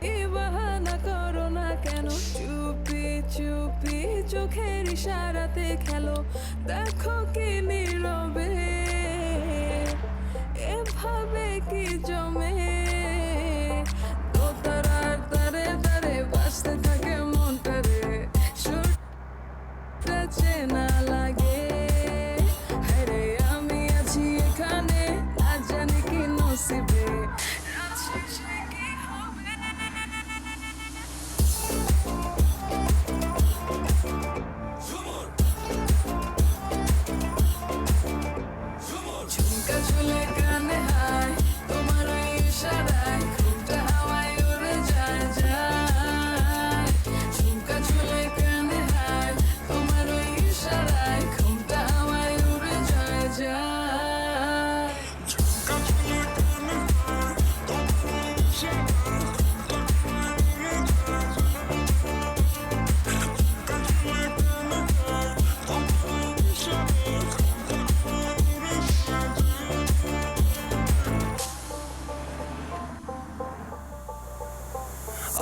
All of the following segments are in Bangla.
এই বাহানা করো না কেন, চুপি চুপি চোখের ইশারাতে খেলো, দেখো কি নীরবে এভাবে কি জমে, দোতারার তারে তারে বাজতে থাকে মনটারে, সুরটা চেনা লাগে। হায়রে আমি আছি এখানে, না জানি কি নসিবে, রাত শেষে কি হবে। ঝুমকা ঝুলে কানে হায়, তোমার ওই ইশারায় ঘুমটা হাওয়ায় উড়ে যায় যায়। ঝুমকা ঝুলে কানে হায়, তোমার ওই ইশারায় ঘুমটা হাওয়ায় উড়ে যায় যায়।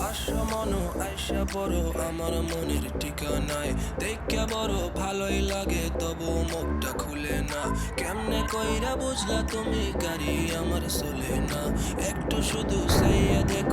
আশা মনো আয়সা পড়ো আমার মনের ঠিকানায়, দেখে বড় ভালোই লাগে তবু মুখটা খুলে না। কেমনে কইরা বুঝলা তুমি গাড়ি আমার চলে না, একটু শুধু চাইয়া দেখ